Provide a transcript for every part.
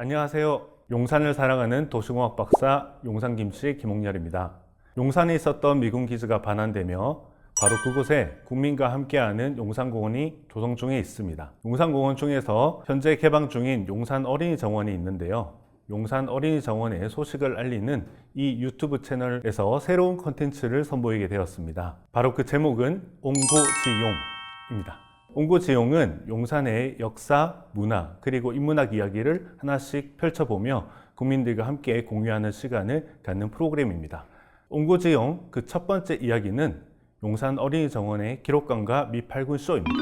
안녕하세요. 용산을 사랑하는 도시공학 박사 용산김씨 김홍렬입니다. 용산에 있었던 미군 기지가 반환되며 바로 그곳에 국민과 함께하는 용산공원이 조성 중에 있습니다. 용산공원 중에서 현재 개방 중인 용산어린이정원이 있는데요. 용산어린이정원의 소식을 알리는 이 유튜브 채널에서 새로운 컨텐츠를 선보이게 되었습니다. 바로 그 제목은 옹고지용입니다. 옹고지용은 용산의 역사, 문화, 그리고 인문학 이야기를 하나씩 펼쳐보며 국민들과 함께 공유하는 시간을 갖는 프로그램입니다. 옹고지용 그 첫 번째 이야기는 용산 어린이정원의 기록관과 미팔군 쇼입니다.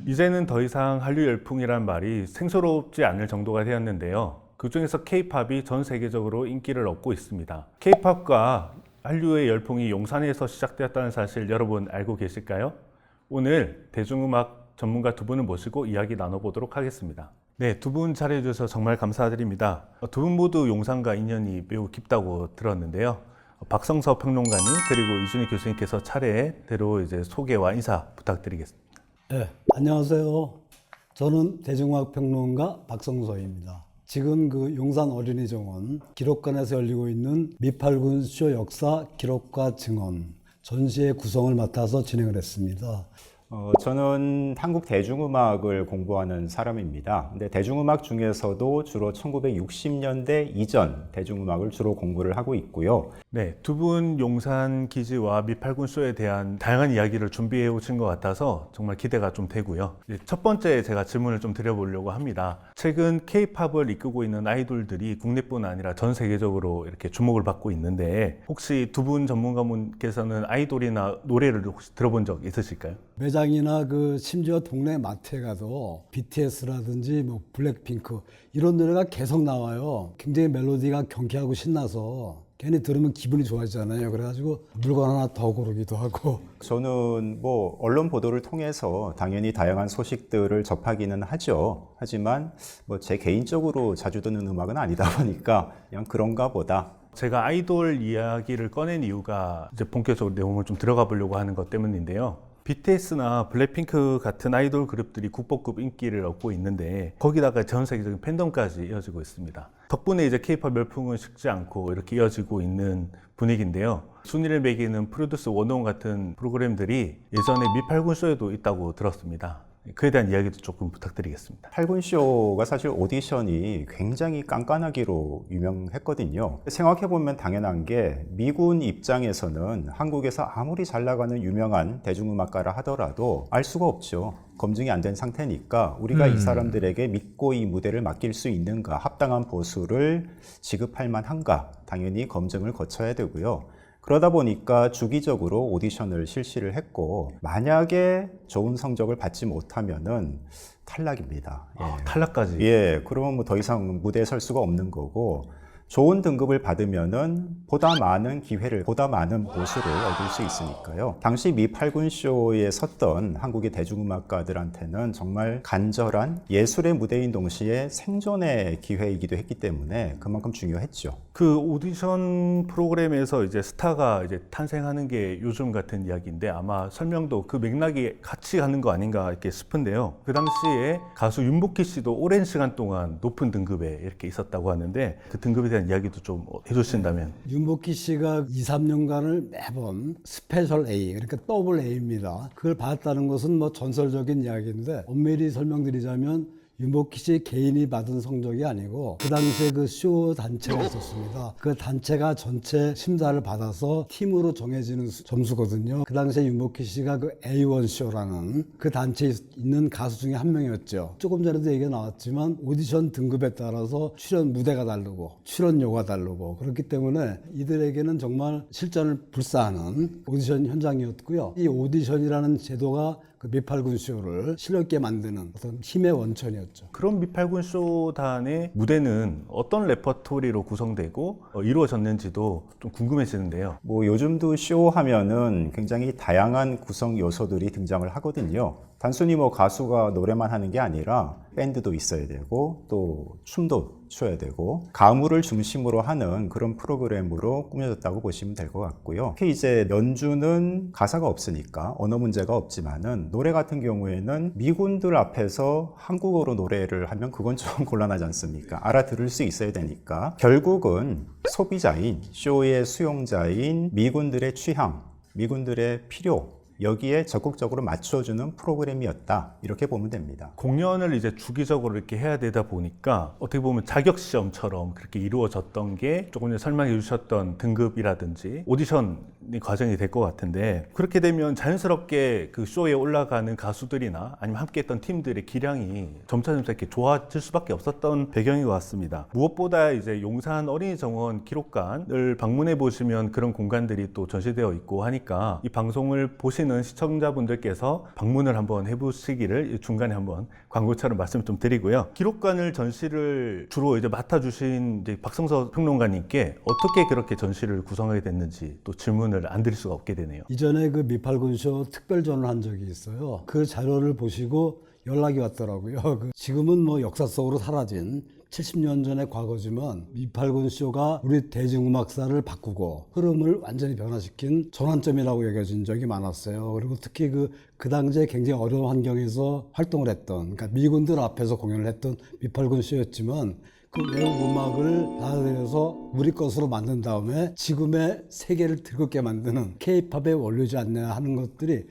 이제는 더 이상 한류 열풍이란 말이 생소롭지 않을 정도가 되었는데요. 그 중에서 K-팝이 전 세계적으로 인기를 얻고 있습니다. K-팝과 한류의 열풍이 용산에서 시작되었다는 사실 여러분 알고 계실까요? 오늘 대중음악 전문가 두 분을 모시고 이야기 나눠보도록 하겠습니다. 네, 두 분 자리해주셔서 정말 감사드립니다. 두 분 모두 용산과 인연이 매우 깊다고 들었는데요. 박성서 평론가님 그리고 이준희 교수님께서 차례대로 소개와 인사 부탁드리겠습니다. 네, 안녕하세요. 저는 대중음악 평론가 박성서입니다. 지금 그 용산 어린이정원 기록관에서 열리고 있는 미팔군 쇼 역사 기록과 증언 전시회 구성을 맡아서 진행을 했습니다. 저는 한국 대중음악을 공부하는 사람입니다. 근데 대중음악 중에서도 주로 1960년대 이전 대중음악을 주로 공부를 하고 있고요. 네, 두 분 용산 기지와 미팔군 쇼에 대한 다양한 이야기를 준비해 오신 것 같아서 정말 기대가 좀 되고요. 첫 번째 제가 질문을 좀 드려보려고 합니다. 최근 K-팝을 이끌고 있는 아이돌들이 국내뿐 아니라 전 세계적으로 이렇게 주목을 받고 있는데 혹시 두 분 전문가분께서는 아이돌이나 노래를 혹시 들어본 적 있으실까요? 매장이나 그 심지어 동네 마트에 가도 BTS라든지 뭐 블랙핑크 이런 노래가 계속 나와요. 굉장히 멜로디가 경쾌하고 신나서 괜히 들으면 기분이 좋아지잖아요. 그래가지고 물건 하나 더 고르기도 하고. 저는 뭐 언론 보도를 통해서 당연히 다양한 소식들을 접하기는 하죠. 하지만 뭐 제 개인적으로 자주 듣는 음악은 아니다 보니까 그냥 그런가 보다. 제가 아이돌 이야기를 꺼낸 이유가 이제 본격적으로 내용을 좀 들어가 보려고 하는 것 때문인데요. BTS나 블랙핑크 같은 아이돌 그룹들이 국보급 인기를 얻고 있는데 거기다가 전 세계적인 팬덤까지 이어지고 있습니다. 덕분에 이제 K-팝 열풍은 식지 않고 이렇게 이어지고 있는 분위기인데요. 순위를 매기는 프로듀스 101 같은 프로그램들이 예전에 미팔군 쇼에도 있다고 들었습니다. 그에 대한 이야기도 조금 부탁드리겠습니다. 팔군쇼가 사실 오디션이 굉장히 깐깐하기로 유명했거든요. 생각해보면 당연한 게 미군 입장에서는 한국에서 아무리 잘 나가는 유명한 대중음악가라 하더라도 알 수가 없죠. 검증이 안 된 상태니까 우리가 이 사람들에게 믿고 이 무대를 맡길 수 있는가, 합당한 보수를 지급할 만한가 당연히 검증을 거쳐야 되고요. 그러다 보니까 주기적으로 오디션을 실시를 했고 만약에 좋은 성적을 받지 못하면은 탈락입니다. 예. 탈락까지? 예, 그러면 뭐 더 이상 무대에 설 수가 없는 거고 좋은 등급을 받으면은 보다 많은 기회를, 보다 많은 보수를 얻을 수 있으니까요. 당시 미팔군 쇼에 섰던 한국의 대중음악가들한테는 정말 간절한 예술의 무대인 동시에 생존의 기회이기도 했기 때문에 그만큼 중요했죠. 그 오디션 프로그램에서 이제 스타가 이제 탄생하는 게 요즘 같은 이야기인데 아마 설명도 그 맥락이 같이 가는 거 아닌가 이렇게 싶은데요. 그 당시에 가수 윤복희 씨도 오랜 시간 동안 높은 등급에 이렇게 있었다고 하는데 그 등급에 대한 이야기도 좀 해주신다면. 윤복희 씨가 2, 3년간을 매번 스페셜 A, 그러니까 더블 A입니다. 그걸 받았다는 것은 뭐 전설적인 이야기인데 엄밀히 설명드리자면 윤복희 씨 개인이 받은 성적이 아니고 그 당시에 그 쇼 단체가 있었습니다. 그 단체가 전체 심사를 받아서 팀으로 정해지는 점수거든요. 그 당시에 윤복희 씨가 그 A1 쇼라는 그 단체에 있는 가수 중에 한 명이었죠. 조금 전에도 얘기가 나왔지만 오디션 등급에 따라서 출연 무대가 다르고 출연료가 다르고 그렇기 때문에 이들에게는 정말 실전을 불사하는 오디션 현장이었고요. 이 오디션이라는 제도가 그 미팔군 쇼를 실력있게 만드는 어떤 힘의 원천이었죠. 그런 미팔군 쇼단의 무대는 어떤 레퍼토리로 구성되고 이루어졌는지도 좀 궁금해지는데요. 뭐 요즘도 쇼 하면은 굉장히 다양한 구성 요소들이 등장을 하거든요. 단순히 뭐 가수가 노래만 하는 게 아니라 밴드도 있어야 되고 또 춤도 춰야 되고 가무를 중심으로 하는 그런 프로그램으로 꾸며졌다고 보시면 될 것 같고요. 특히 이제 연주는 가사가 없으니까 언어 문제가 없지만은 노래 같은 경우에는 미군들 앞에서 한국어로 노래를 하면 그건 좀 곤란하지 않습니까? 알아들을 수 있어야 되니까 결국은 소비자인 쇼의 수용자인 미군들의 취향, 미군들의 필요 여기에 적극적으로 맞춰주는 프로그램이었다 이렇게 보면 됩니다. 공연을 이제 주기적으로 이렇게 해야 되다 보니까 어떻게 보면 자격 시험처럼 그렇게 이루어졌던 게 조금 전에 설명해 주셨던 등급이라든지 오디션 과정이 될 것 같은데 그렇게 되면 자연스럽게 그 쇼에 올라가는 가수들이나 아니면 함께했던 팀들의 기량이 점차 이렇게 좋아질 수밖에 없었던 배경인 것 같습니다. 무엇보다 이제 용산 어린이정원 기록관을 방문해 보시면 그런 공간들이 또 전시되어 있고 하니까 이 방송을 보시는 시청자분들께서 방문을 한번 해보시기를 중간에 한번 광고처럼 말씀 좀 드리고요. 기록관을 전시를 주로 이제 맡아주신 이제 박성서 평론가님께 어떻게 그렇게 전시를 구성하게 됐는지 또 질문을 안 드릴 수가 없게 되네요. 이전에 그 미팔군쇼 특별전을 한 적이 있어요. 그 자료를 보시고 연락이 왔더라고요. 지금은 뭐 역사 속으로 사라진 70년 전의 과거지만 미팔군 쇼가 우리 대중음악사를 바꾸고 흐름을 완전히 변화시킨 전환점이라고 여겨진 적이 많았어요. 그리고 특히 그 당시에 굉장히 어려운 환경에서 활동을 했던, 그러니까 미군들 앞에서 공연을 했던 미팔군 쇼였지만 그 외국 음악을 받아들여서 우리 것으로 만든 다음에 지금의 세계를 들끓게 만드는 K-팝의 원료지 않냐 하는 것들이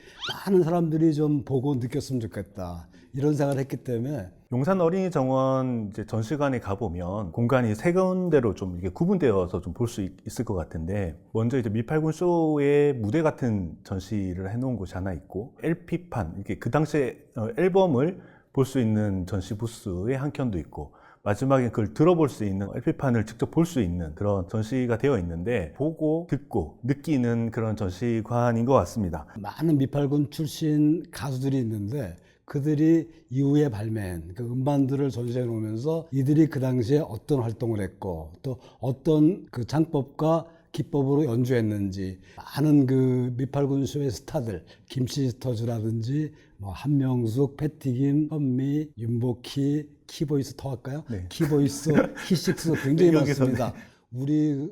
많은 사람들이 좀 보고 느꼈으면 좋겠다. 이런 생각을 했기 때문에 용산 어린이정원 이제 전시관에 가보면 공간이 세 군데로 좀 이게 구분되어서 좀 볼 수 있을 것 같은데 먼저 이제 미팔군 쇼의 무대 같은 전시를 해놓은 곳이 하나 있고 LP판 이렇게 그 당시에 앨범을 볼 수 있는 전시 부스의 한 켠도 있고 마지막에 그걸 들어볼 수 있는 LP판을 직접 볼 수 있는 그런 전시가 되어 있는데 보고 듣고 느끼는 그런 전시관인 것 같습니다. 많은 미팔군 출신 가수들이 있는데 그들이 이후에 발매한 그 음반들을 전시해 놓으면서 이들이 그 당시에 어떤 활동을 했고 또 어떤 그 창법과 기법으로 연주했는지 많은 그 미팔군 쇼의 스타들 김시스터즈라든지 뭐 한명숙, 패티김, 현미, 윤복희, 키보이스 더 할까요? 네. 키보이스, 히식스 굉장히 여기서는. 많습니다. 우리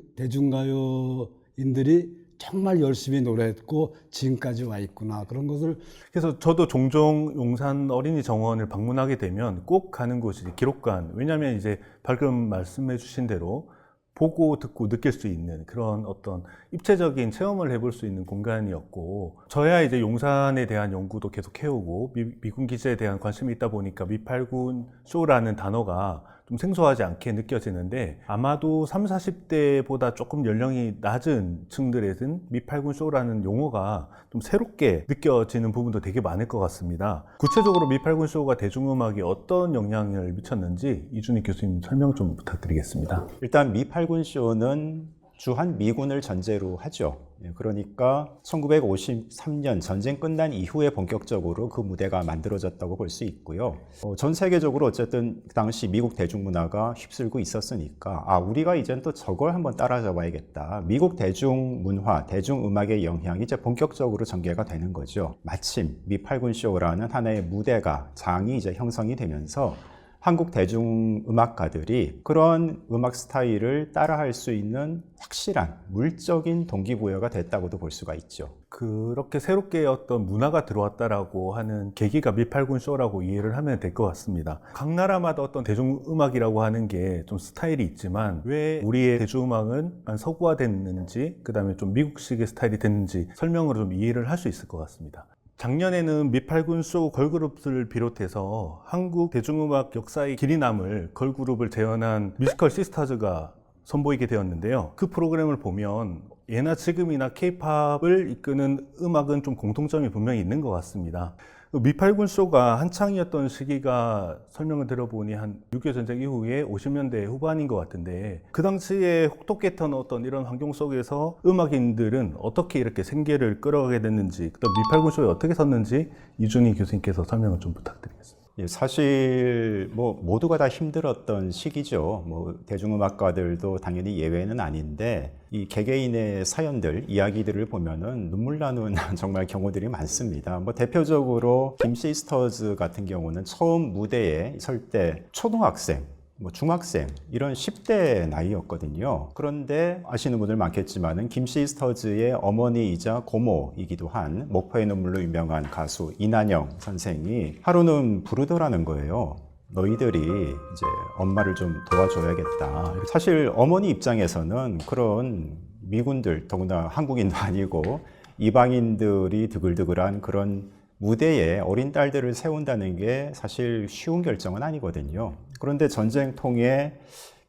대중가요인들이 정말 열심히 노래했고 지금까지 와 있구나 그런 것을 그래서 저도 종종 용산 어린이 정원을 방문하게 되면 꼭 가는 곳이 기록관. 왜냐하면 이제 방금 말씀해 주신 대로 보고 듣고 느낄 수 있는 그런 어떤 입체적인 체험을 해볼 수 있는 공간이었고 저야 이제 용산에 대한 연구도 계속 해오고 미군 기지에 대한 관심이 있다 보니까 미팔군 쇼라는 단어가 좀 생소하지 않게 느껴지는데 아마도 30, 40대보다 조금 연령이 낮은 층들에는 미팔군 쇼라는 용어가 좀 새롭게 느껴지는 부분도 되게 많을 것 같습니다. 구체적으로 미팔군 쇼가 대중음악에 어떤 영향을 미쳤는지 이준희 교수님 설명 좀 부탁드리겠습니다. 일단 미팔군 쇼는 주한 미군을 전제로 하죠. 그러니까 1953년 전쟁 끝난 이후에 본격적으로 그 무대가 만들어졌다고 볼 수 있고요. 전 세계적으로 어쨌든 그 당시 미국 대중문화가 휩쓸고 있었으니까 우리가 이젠 또 저걸 한번 따라잡아야겠다. 미국 대중문화, 대중음악의 영향이 이제 본격적으로 전개가 되는 거죠. 마침 미팔군 쇼라는 하나의 무대가 장이 이제 형성이 되면서 한국 대중음악가들이 그런 음악 스타일을 따라할 수 있는 확실한 물적인 동기부여가 됐다고도 볼 수가 있죠. 그렇게 새롭게 어떤 문화가 들어왔다라고 하는 계기가 미팔군 쇼라고 이해를 하면 될 것 같습니다. 각 나라마다 어떤 대중음악이라고 하는 게 좀 스타일이 있지만 왜 우리의 대중음악은 서구화됐는지 그 다음에 좀 미국식의 스타일이 됐는지 설명으로 좀 이해를 할 수 있을 것 같습니다. 작년에는 미팔군 쇼 걸그룹을 비롯해서 한국 대중음악 역사의 길이 남을 걸그룹을 재현한 뮤지컬 시스타즈가 선보이게 되었는데요. 그 프로그램을 보면 예나 지금이나 K-팝을 이끄는 음악은 좀 공통점이 분명히 있는 것 같습니다. 미팔군 쇼가 한창이었던 시기가 설명을 들어보니 한 6.25 전쟁 이후에 50년대 후반인 것 같은데 그 당시에 혹독했던 어떤 이런 환경 속에서 음악인들은 어떻게 이렇게 생계를 끌어가게 됐는지 그다음 미팔군 쇼에 어떻게 섰는지 이준희 교수님께서 설명을 좀 부탁드리겠습니다. 예, 사실 뭐 모두가 다 힘들었던 시기죠. 뭐 대중음악가들도 당연히 예외는 아닌데 이 개개인의 사연들, 이야기들을 보면은 눈물 나는 정말 경우들이 많습니다. 뭐 대표적으로 김 시스터즈 같은 경우는 처음 무대에 설 때 초등학생, 뭐 중학생 이런 10대 나이였거든요. 그런데 아시는 분들 많겠지만은 김 시스터즈의 어머니이자 고모이기도 한 목포의 눈물로 유명한 가수 이난영 선생이 하루는 부르더라는 거예요. 너희들이 이제 엄마를 좀 도와줘야겠다. 사실 어머니 입장에서는 그런 미군들, 더구나 한국인도 아니고 이방인들이 드글드글한 그런 무대에 어린 딸들을 세운다는 게 사실 쉬운 결정은 아니거든요. 그런데 전쟁통에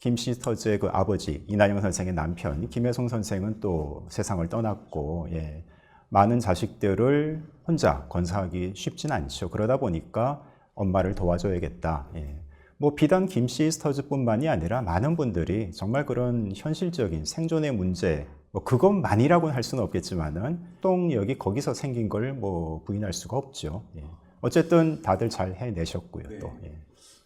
김 시스터즈의 그 아버지 이난영 선생의 남편 김혜송 선생은 또 세상을 떠났고, 예, 많은 자식들을 혼자 건사하기 쉽진 않죠. 그러다 보니까 엄마를 도와줘야겠다. 예. 뭐 비단 김 시스터즈뿐만이 아니라 많은 분들이 정말 그런 현실적인 생존의 문제, 뭐 그것만이라고는 할 수는 없겠지만은 활동력이 거기서 생긴 걸 뭐 부인할 수가 없죠. 예. 어쨌든 다들 잘 해내셨고요. 또. 예.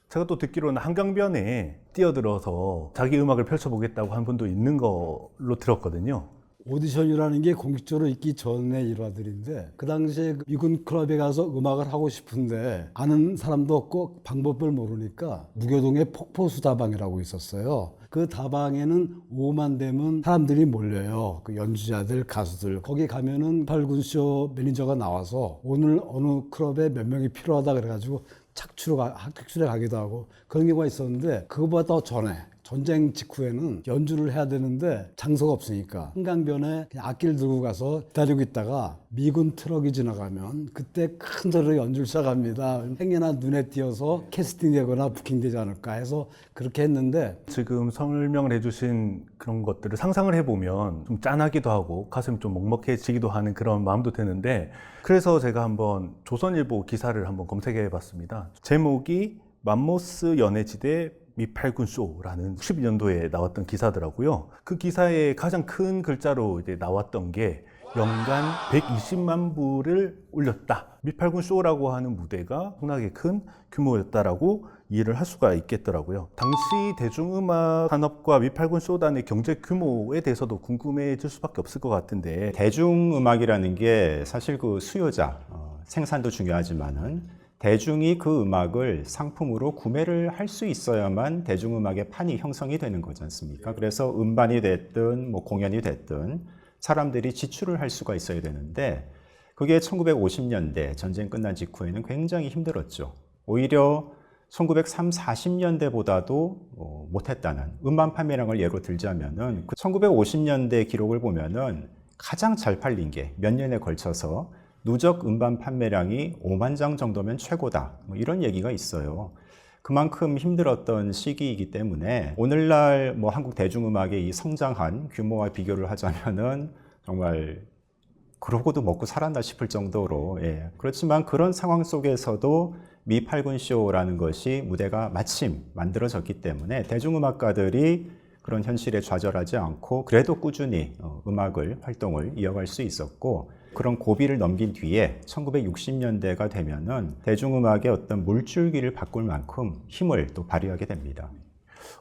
제가 또 듣기로는 한강변에 뛰어들어서 자기 음악을 펼쳐보겠다고 한 분도 있는 걸로 들었거든요. 오디션이라는 게 공식적으로 있기 전의 일화들인데 그 당시에 미군 클럽에 가서 음악을 하고 싶은데 아는 사람도 없고 방법을 모르니까 무교동에 폭포수다방이라고 있었어요. 그 다방에는 오후만 되면 사람들이 몰려요. 그 연주자들, 가수들. 거기 가면은 팔군쇼 매니저가 나와서 오늘 어느 클럽에 몇 명이 필요하다 그래가지고 착출에 가기도 하고 그런 경우가 있었는데 그거보다 더 전에 전쟁 직후에는 연주를 해야 되는데 장소가 없으니까 한강변에 그냥 악기를 들고 가서 기다리고 있다가 미군 트럭이 지나가면 그때 큰 소리로 연주를 시작합니다. 행여나 눈에 띄어서 캐스팅되거나 부킹되지 않을까 해서 그렇게 했는데 지금 설명을 해주신 그런 것들을 상상을 해보면 좀 짠하기도 하고 가슴이 좀 먹먹해지기도 하는 그런 마음도 드는데 그래서 제가 한번 조선일보 기사를 한번 검색해 봤습니다. 제목이 맘모스 연애지대 미팔군 쇼라는 12년도에 나왔던 기사더라고요. 그 기사에 가장 큰 글자로 이제 나왔던 게 연간 120만 부를 올렸다. 미팔군 쇼라고 하는 무대가 엄청나게 큰 규모였다라고 이해를 할 수가 있겠더라고요. 당시 대중음악 산업과 미팔군 쇼단의 경제 규모에 대해서도 궁금해질 수밖에 없을 것 같은데 대중음악이라는 게 사실 그 수요자, 생산도 중요하지만은 대중이 그 음악을 상품으로 구매를 할 수 있어야만 대중음악의 판이 형성이 되는 거지 않습니까? 그래서 음반이 됐든 뭐 공연이 됐든 사람들이 지출을 할 수가 있어야 되는데 그게 1950년대 전쟁 끝난 직후에는 굉장히 힘들었죠. 오히려 1930, 40년대보다도 못했다는 음반 판매량을 예로 들자면은 1950년대 기록을 보면은 가장 잘 팔린 게 몇 년에 걸쳐서 누적 음반 판매량이 5만 장 정도면 최고다. 뭐 이런 얘기가 있어요. 그만큼 힘들었던 시기이기 때문에 오늘날 뭐 한국 대중음악의 이 성장한 규모와 비교를 하자면은 정말 그러고도 먹고 살았나 싶을 정도로, 예. 그렇지만 그런 상황 속에서도 미팔군 쇼라는 것이 무대가 마침 만들어졌기 때문에 대중음악가들이 그런 현실에 좌절하지 않고 그래도 꾸준히 활동을 이어갈 수 있었고 그런 고비를 넘긴 뒤에 1960년대가 되면은 대중음악의 어떤 물줄기를 바꿀 만큼 힘을 또 발휘하게 됩니다.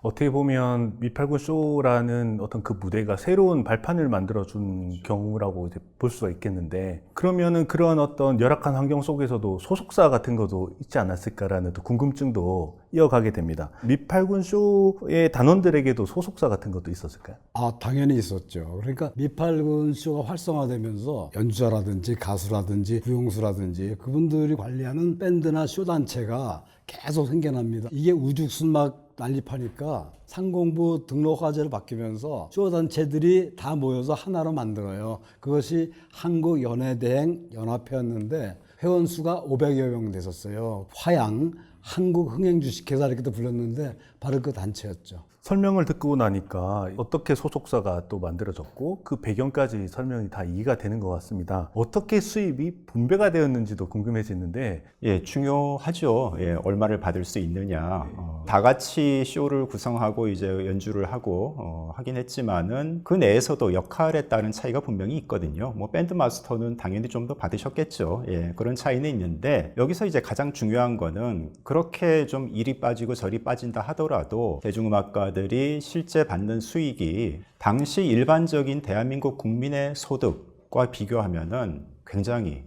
어떻게 보면 미팔군 쇼라는 어떤 그 무대가 새로운 발판을 만들어준 경우라고 이제 볼 수가 있겠는데 그러면은 그런 어떤 열악한 환경 속에서도 소속사 같은 것도 있지 않았을까라는 또 궁금증도 이어가게 됩니다. 미팔군 쇼의 단원들에게도 소속사 같은 것도 있었을까요? 아, 당연히 있었죠. 그러니까 미팔군 쇼가 활성화되면서 연주자라든지 가수라든지 무용수라든지 그분들이 관리하는 밴드나 쇼 단체가 계속 생겨납니다. 이게 우죽순 막 난립하니까 상공부 등록 과제를 바뀌면서 쇼 단체들이 다 모여서 하나로 만들어요. 그것이 한국연예대행 연합회였는데 회원 수가 500여 명 됐었어요. 화양 한국흥행주식회사 이렇게도 불렀는데 바로 그 단체였죠. 설명을 듣고 나니까 어떻게 소속사가 또 만들어졌고 그 배경까지 설명이 다 이해가 되는 것 같습니다. 어떻게 수입이 분배가 되었는지도 궁금해지는데 예, 중요하죠. 예, 얼마를 받을 수 있느냐. 다 같이 쇼를 구성하고 이제 연주를 하고 하긴 했지만은 그 내에서도 역할에 따른 차이가 분명히 있거든요. 뭐 밴드 마스터는 당연히 좀 더 받으셨겠죠. 예, 그런 차이는 있는데 여기서 이제 가장 중요한 거는 그렇게 좀 이리 빠지고 저리 빠진다 하더라도 대중음악가들이 실제 받는 수익이 당시 일반적인 대한민국 국민의 소득과 비교하면은 굉장히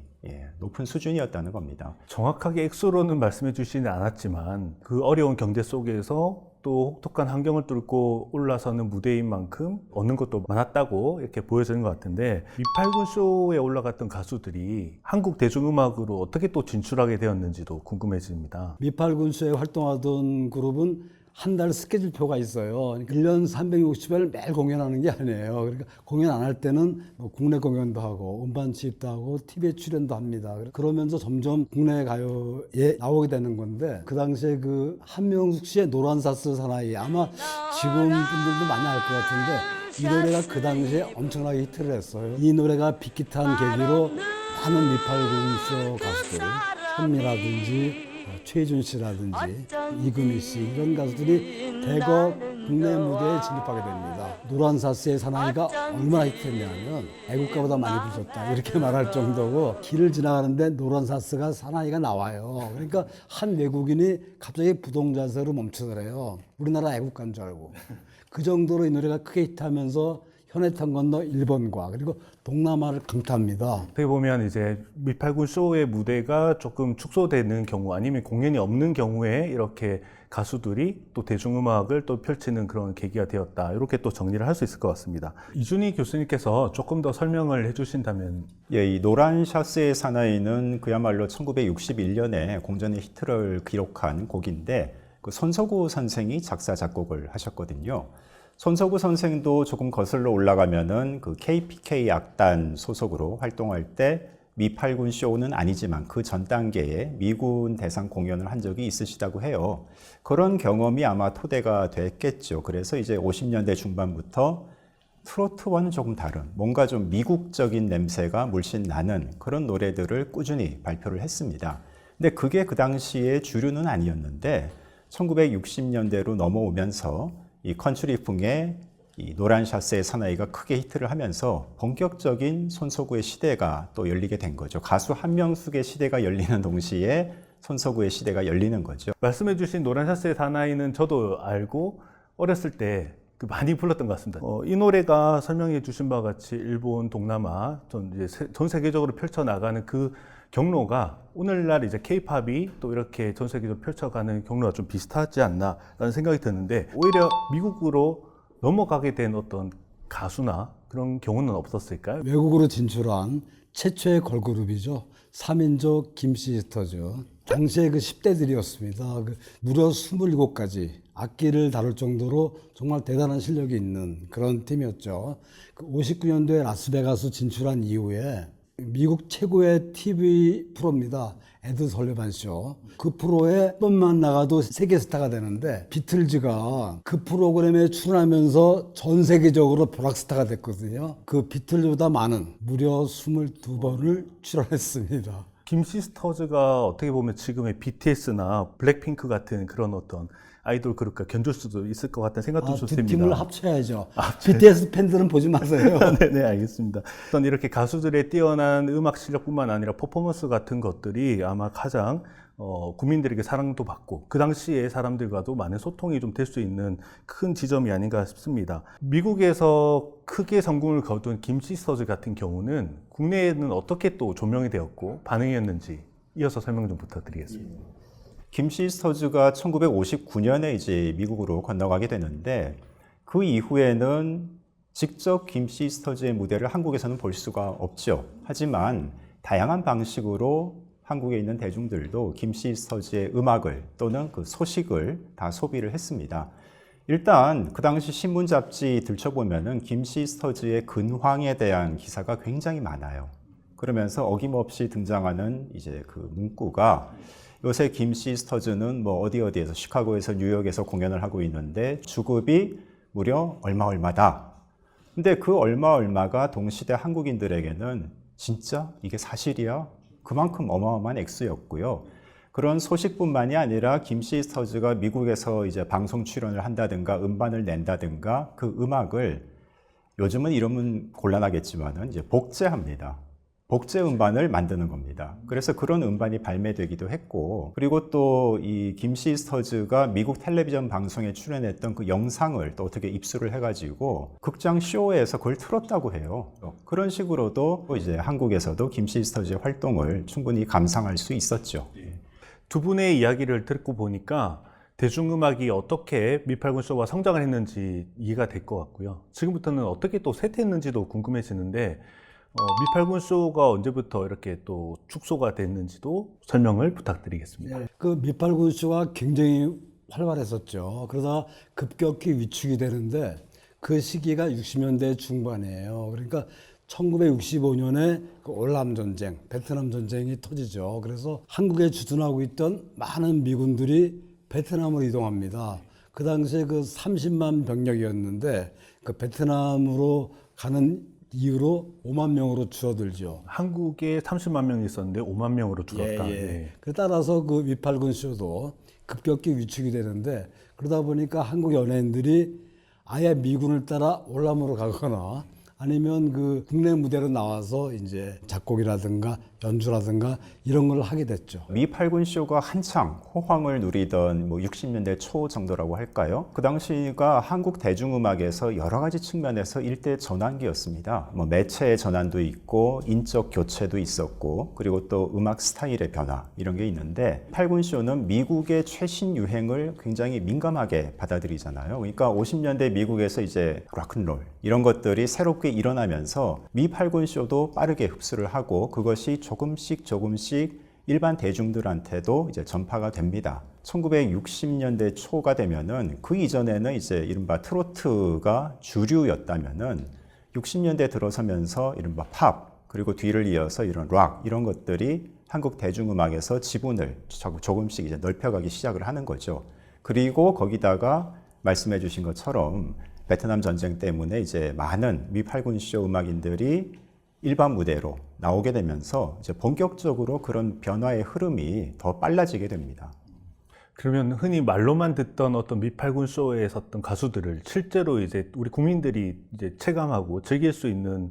높은 수준이었다는 겁니다. 정확하게 액수로는 말씀해 주시지 않았지만 그 어려운 경제 속에서 또 혹독한 환경을 뚫고 올라서는 무대인 만큼 얻는 것도 많았다고 이렇게 보여지는 것 같은데 미팔군 쇼에 올라갔던 가수들이 한국 대중음악으로 어떻게 또 진출하게 되었는지도 궁금해집니다. 미팔군수에 활동하던 그룹은 한 달 스케줄표가 있어요. 1년 360일 매일 공연하는 게 아니에요. 그러니까 공연 안 할 때는 뭐 국내 공연도 하고 음반 취입도 하고 TV에 출연도 합니다. 그러면서 점점 국내 가요에 나오게 되는 건데 그 당시에 그 한명숙 씨의 노란사스 사나이 아마 지금 분들도 많이 알 것 같은데 이 노래가 그 당시에 엄청나게 히트를 했어요. 이 노래가 빅히트한 계기로 많은 미팔군쇼 가수들 현미라든지 최준 씨라든지 이금희 씨 이런 가수들이 대거 국내 무대에 진입하게 됩니다. 노란사스의 사나이가 얼마나 히트했냐면 애국가보다 많이 부르셨다 이렇게 말할 정도고 길을 지나가는데 노란사스가 사나이가 나와요. 그러니까 한 외국인이 갑자기 부동자세로 멈추더래요. 우리나라 애국가인 줄 알고. 그 정도로 이 노래가 크게 히트하면서 현해탄 건너 일본과 그리고 동남아를 강타합니다. 어떻게 보면 이제 미팔군 쇼의 무대가 조금 축소되는 경우 아니면 공연이 없는 경우에 이렇게 가수들이 또 대중음악을 또 펼치는 그런 계기가 되었다. 이렇게 또 정리를 할 수 있을 것 같습니다. 이준희 교수님께서 조금 더 설명을 해주신다면. 예, 이 노란 샤스의 사나이는 그야말로 1961년에 공전의 히트를 기록한 곡인데 그 손석구 선생이 작사 작곡을 하셨거든요. 손석구 선생도 조금 거슬러 올라가면은 그 KPK 악단 소속으로 활동할 때 미팔군 쇼는 아니지만 그 전 단계에 미군 대상 공연을 한 적이 있으시다고 해요. 그런 경험이 아마 토대가 됐겠죠. 그래서 이제 50년대 중반부터 트로트와는 조금 다른 뭔가 좀 미국적인 냄새가 물씬 나는 그런 노래들을 꾸준히 발표를 했습니다. 근데 그게 그 당시에 주류는 아니었는데 1960년대로 넘어오면서 이 컨츄리풍의 이 노란 샤스의 사나이가 크게 히트를 하면서 본격적인 손석구의 시대가 또 열리게 된 거죠. 가수 한명숙의 시대가 열리는 동시에 손석구의 시대가 열리는 거죠. 말씀해 주신 노란 샤스의 사나이는 저도 알고 어렸을 때 많이 불렀던 것 같습니다. 이 노래가 설명해 주신 바와 같이 일본, 동남아, 전 세계적으로 펼쳐나가는 그 경로가 오늘날 이제 케이팝이 또 이렇게 전 세계적으로 펼쳐가는 경로가 좀 비슷하지 않나라는 생각이 드는데 오히려 미국으로 넘어가게 된 어떤 가수나 그런 경우는 없었을까요? 외국으로 진출한 최초의 걸그룹이죠. 3인조 김시스터즈. 당시에 그 10대들이었습니다. 무려 27가지 악기를 다룰 정도로 정말 대단한 실력이 있는 그런 팀이었죠. 59년도에 라스베가스 진출한 이후에 미국 최고의 TV 프로입니다. 에드 설리반 쇼. 그 프로에 한 번만 나가도 세계 스타가 되는데 비틀즈가 그 프로그램에 출연하면서 전 세계적으로 벼락스타가 됐거든요. 그 비틀즈보다 많은 무려 22번을 출연했습니다. 김시스터즈가 어떻게 보면 지금의 BTS나 블랙핑크 같은 그런 어떤 아이돌 그룹과 견줄 수도 있을 것 같다는 생각도 두 좋습니다. 팀을 합쳐야죠. BTS 팬들은 보지 마세요. 네, 알겠습니다. 어떤 이렇게 가수들의 뛰어난 음악 실력뿐만 아니라 퍼포먼스 같은 것들이 아마 가장 국민들에게 사랑도 받고 그 당시에 사람들과도 많은 소통이 좀 될 수 있는 큰 지점이 아닌가 싶습니다. 미국에서 크게 성공을 거둔 김시스터즈 같은 경우는 국내에는 어떻게 또 조명이 되었고 반응이었는지 이어서 설명 좀 부탁드리겠습니다. 김시스터즈가 1959년에 이제 미국으로 건너가게 되는데 그 이후에는 직접 김시스터즈의 무대를 한국에서는 볼 수가 없죠. 하지만 다양한 방식으로 한국에 있는 대중들도 김시스터즈의 음악을 또는 그 소식을 다 소비를 했습니다. 일단 그 당시 신문 잡지 들춰보면은 김시스터즈의 근황에 대한 기사가 굉장히 많아요. 그러면서 어김없이 등장하는 이제 그 문구가 요새 김 시스터즈는 뭐 어디에서 시카고에서 뉴욕에서 공연을 하고 있는데 주급이 무려 얼마다. 근데 그 얼마가 동시대 한국인들에게는 진짜 이게 사실이야? 그만큼 어마어마한 액수였고요. 그런 소식뿐만이 아니라 김 시스터즈가 미국에서 이제 방송 출연을 한다든가 음반을 낸다든가 그 음악을 요즘은 이름은 곤란하겠지만은 이제 복제합니다. 복제 음반을 만드는 겁니다. 그래서 그런 음반이 발매되기도 했고, 그리고 또 이 김 시스터즈가 미국 텔레비전 방송에 출연했던 그 영상을 또 어떻게 입수를 해가지고 극장 쇼에서 그걸 틀었다고 해요. 그런 식으로도 이제 한국에서도 김 시스터즈의 활동을 충분히 감상할 수 있었죠. 두 분의 이야기를 듣고 보니까 대중음악이 어떻게 미팔군 쇼와 성장을 했는지 이해가 될 것 같고요. 지금부터는 어떻게 또 쇠퇴했는지도 궁금해지는데 미팔군 쇼가 언제부터 이렇게 또 축소가 됐는지도 설명을 부탁드리겠습니다. 그 미팔군 쇼가 굉장히 활발했었죠. 그러다 급격히 위축이 되는데 그 시기가 60년대 중반이에요. 그러니까 1965년에 그 올남 전쟁, 베트남 전쟁이 터지죠. 그래서 한국에 주둔하고 있던 많은 미군들이 베트남으로 이동합니다. 그 당시에 그 30만 병력이었는데 그 베트남으로 가는 이후로 5만 명으로 줄어들죠. 한국에 30만 명이 있었는데 5만 명으로 줄었다. 그 따라서 그 미팔군 쇼도 급격히 위축이 되는데 그러다 보니까 한국 연예인들이 아예 미군을 따라 올람으로 가거나 아니면 그 국내 무대로 나와서 이제 작곡이라든가 연주라든가 이런 걸 하게 됐죠. 미팔군 쇼가 한창 호황을 누리던 뭐 60년대 초 정도라고 할까요? 그 당시가 한국 대중음악에서 여러 가지 측면에서 일대 전환기였습니다. 뭐 매체의 전환도 있고 인적 교체도 있었고 그리고 또 음악 스타일의 변화 이런 게 있는데 팔군 쇼는 미국의 최신 유행을 굉장히 민감하게 받아들이잖아요. 그러니까 50년대 미국에서 이제 락앤롤 이런 것들이 새롭게 일어나면서 미팔군 쇼도 빠르게 흡수를 하고 그것이 조금씩 일반 대중들한테도 이제 전파가 됩니다. 1960년대 초가 되면은 그 이전에는 이제 이른바 트로트가 주류였다면은 60년대 들어서면서 이른바 팝 그리고 뒤를 이어서 이런 락 이런 것들이 한국 대중음악에서 지분을 조금씩 이제 넓혀가기 시작을 하는 거죠. 그리고 거기다가 말씀해 주신 것처럼 베트남 전쟁 때문에 이제 많은 미팔군 쇼 음악인들이 일반 무대로 나오게 되면서 이제 본격적으로 그런 변화의 흐름이 더 빨라지게 됩니다. 그러면 흔히 말로만 듣던 어떤 미팔군 쇼에 섰던 가수들을 실제로 이제 우리 국민들이 이제 체감하고 즐길 수 있는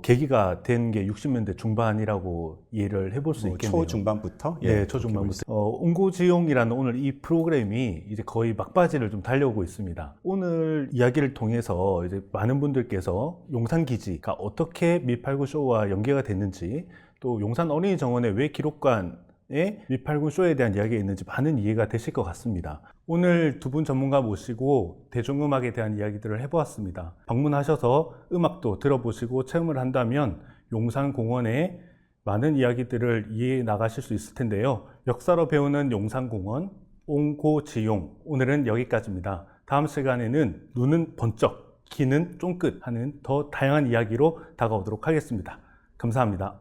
계기가 된 게 60년대 중반이라고 이해를 해볼 수 있겠네요. 초중반부터? 네, 초중반부터. 옹고지용이라는 오늘 이 프로그램이 이제 거의 막바지를 좀 달려오고 있습니다. 오늘 이야기를 통해서 이제 많은 분들께서 용산기지가 어떻게 미팔군 쇼와 연계가 됐는지 또 용산 어린이정원의 왜 기록관에 미팔군 쇼에 대한 이야기가 있는지 많은 이해가 되실 것 같습니다. 오늘 두 분 전문가 모시고 대중음악에 대한 이야기들을 해보았습니다. 방문하셔서 음악도 들어보시고 체험을 한다면 용산공원의 많은 이야기들을 이해해 나가실 수 있을 텐데요. 역사로 배우는 용산공원 옹고지용 오늘은 여기까지입니다. 다음 시간에는 눈은 번쩍, 귀는 쫑긋 하는 더 다양한 이야기로 다가오도록 하겠습니다. 감사합니다.